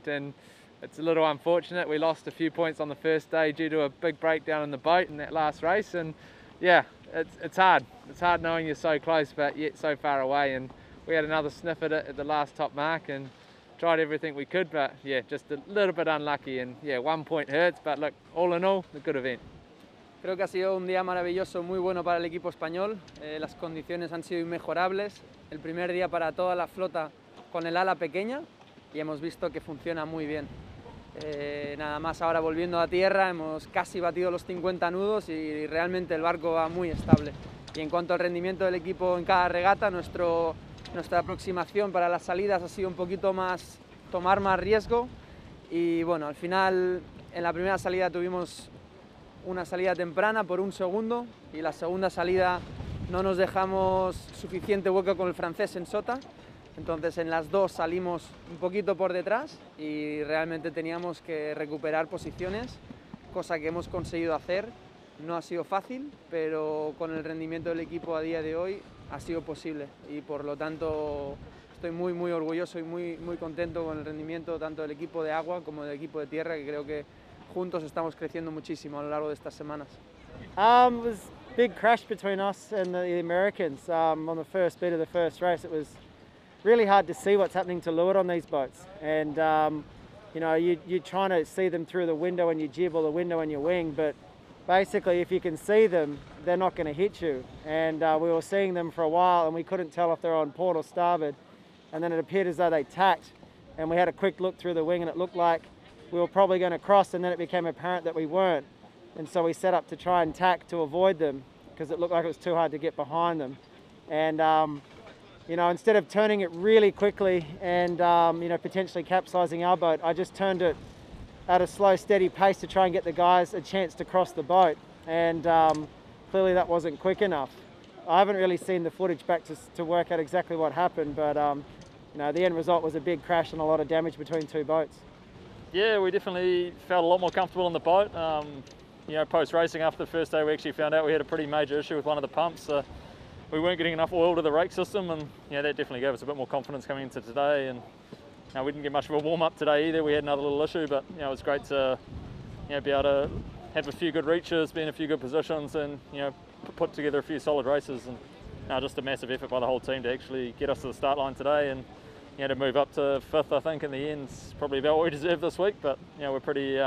And it's a little unfortunate. We lost a few points on the first day due to a big breakdown in the boat in that last race, and yeah, it's hard. It's hard knowing you're so close but yet so far away, and we had another sniff at it at the last top mark and tried everything we could, but yeah, just a little bit unlucky, and yeah, 1 point hurts, but look, all in all, a good event. Creo que ha sido un día maravilloso, muy bueno para el equipo español. Las condiciones han sido inmejorables. El primer día para toda la flota con el ala pequeña y hemos visto que funciona muy bien. Nada más ahora volviendo a tierra, hemos casi batido los 50 nudos y realmente el barco va muy estable. Y en cuanto al rendimiento del equipo en cada regata, nuestra aproximación para las salidas ha sido un poquito más tomar más riesgo y bueno, al final en la primera salida tuvimos una salida temprana por 1 segundo y la segunda salida no nos dejamos suficiente hueco con el francés en sota, entonces en las dos salimos un poquito por detrás y realmente teníamos que recuperar posiciones, cosa que hemos conseguido hacer. No ha sido fácil, pero con el rendimiento del equipo a día de hoy ha sido posible y por lo tanto estoy muy orgulloso y muy contento con el rendimiento tanto del equipo de agua como del equipo de tierra, que creo que juntos estamos creciendo muchísimo a lo largo de estas semanas. It was a big crash between us and the Americans on the first bit of the first race. It was really hard to see what's happening to leeward on these boats, and you know, you're trying to see them through the window in your jib or the window in your wing, but basically if you can see them, they're not going to hit you. And we were seeing them for a while and we couldn't tell if they're on port or starboard, and then it appeared as though they tacked, and we had a quick look through the wing and it looked like we were probably going to cross, and then it became apparent that we weren't, and so we set up to try and tack to avoid them because it looked like it was too hard to get behind them. And you know, instead of turning it really quickly and you know, potentially capsizing our boat, I just turned it at a slow, steady pace to try and get the guys a chance to cross the boat, and clearly that wasn't quick enough. I haven't really seen the footage back to work out exactly what happened, but you know, the end result was a big crash and a lot of damage between two boats. Yeah, we definitely felt a lot more comfortable on the boat. You know, post-racing after the first day, we actually found out we had a pretty major issue with one of the pumps. We weren't getting enough oil to the rake system, and yeah, that definitely gave us a bit more confidence coming into today. And you know, we didn't get much of a warm-up today either. We had another little issue, but you know, it was great to be able to have a few good reaches, be in a few good positions, and you know, put together a few solid races. And just a massive effort by the whole team to actually get us to the start line today, and you know, to move up to 5th, I think, in the end is probably about what we deserve this week. But you know, we're pretty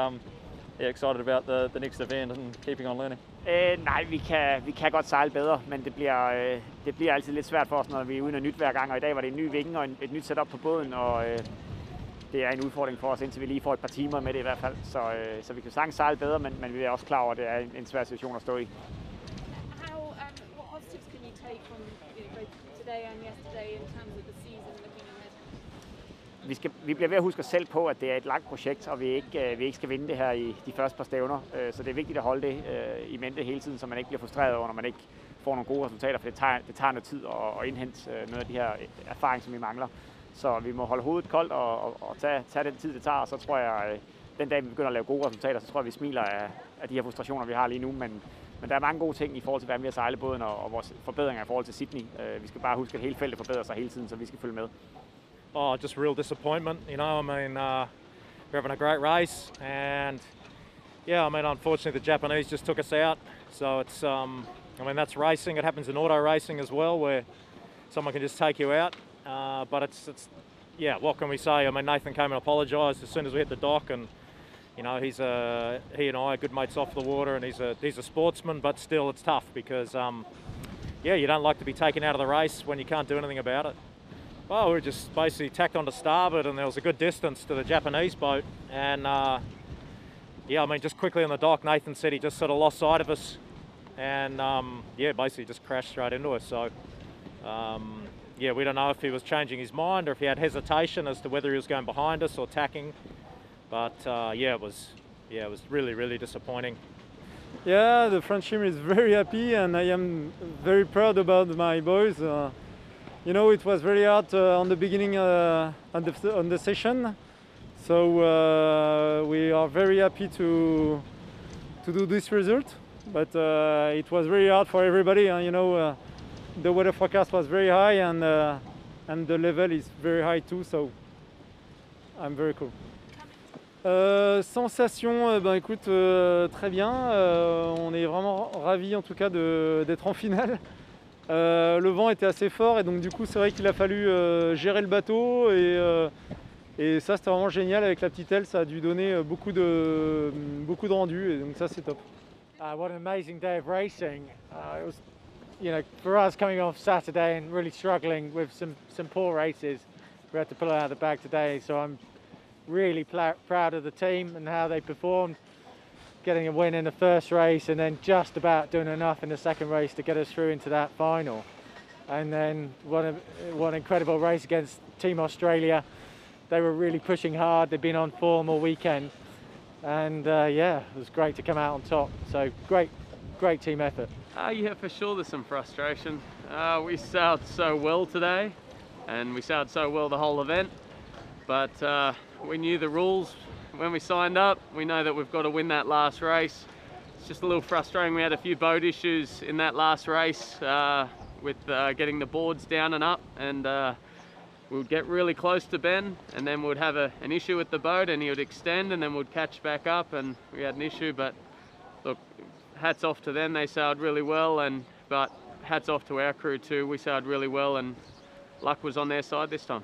excited about the next event and keeping on learning. Nej, vi kan godt sejle bedre, men det bliver altid lidt svært for os, når vi er uden noget nyt hver gang. Og i dag var det en ny vinge og et nyt setup på båden, og det er en udfordring for os, indtil vi lige får et par timer med det i hvert fald. Så vi kan sagtens sejle bedre, men vi er også klar over, at det er en svær situation at stå i. What positives can you take from both today and yesterday in terms of the season looking ahead? Vi bliver ved at huske os selv på, at det er et langt projekt, og vi ikke skal vinde det her i de første par stævner. Så det er vigtigt at holde det i mente hele tiden, så man ikke bliver frustreret over, når man ikke får nogle gode resultater, for det tager noget tid at indhente noget af de her erfaring, som vi mangler. Så vi må holde hovedet koldt og tage den tid, det tager, og så tror jeg, den dag vi begynder at lave gode resultater, så tror jeg, vi smiler af de her frustrationer, vi har lige nu. Men der er mange gode ting i forhold til, hvordan vi har sejlet båden og vores forbedringer i forhold til Sydney. Vi skal bare huske, at hele feltet forbedrer sig hele tiden, så vi skal følge med. Oh, just real disappointment, you know. I mean, we're having a great race, and yeah, I mean, unfortunately the Japanese just took us out. So it's, I mean, that's racing. It happens in auto racing as well, where someone can just take you out. But it's, yeah, what can we say? I mean, Nathan came and apologised as soon as we hit the dock, and you know, he and I are good mates off the water, and he's a sportsman, but still it's tough because, yeah, you don't like to be taken out of the race when you can't do anything about it. Well, we were just basically tacked onto starboard, and there was a good distance to the Japanese boat, and yeah, I mean, just quickly on the dock, Nathan said he just sort of lost sight of us, and yeah, basically just crashed straight into us. So yeah, we don't know if he was changing his mind or if he had hesitation as to whether he was going behind us or tacking, but yeah, it was really disappointing. Yeah, the French team is very happy, and I am very proud about my boys. You know, it was very hard on the beginning on the session, so we are very happy to do this result. But it was very hard for everybody. You know, the weather forecast was very high, and the level is very high too. So I'm very cool. Sensation, ben écoute, très bien. On est vraiment ravis en tout cas d'être en finale. Le vent était assez fort et donc du coup c'est vrai qu'il a fallu gérer le bateau et ça c'était vraiment génial avec la petite aile, ça a dû donner beaucoup de rendu et donc ça c'est top. What an amazing day of racing. It was, you know, for us coming off Saturday and really struggling with some poor races, we had to pull it out of the bag today, so I'm really proud of the team and how they performed, getting a win in the first race and then just about doing enough in the second race to get us through into that final. And then what an incredible race against Team Australia. They were really pushing hard, they've been on form all weekend. And yeah, it was great to come out on top. So great team effort. Yeah, for sure there's some frustration. We sailed so well today and we sailed so well the whole event, but we knew the rules when we signed up. We know that we've got to win that last race. It's just a little frustrating. We had a few boat issues in that last race with getting the boards down and up, and we would get really close to Ben and then we'd have an issue with the boat and he would extend and then we'd catch back up and we had an issue. But look, hats off to them, they sailed really well, but hats off to our crew too. We sailed really well and luck was on their side this time.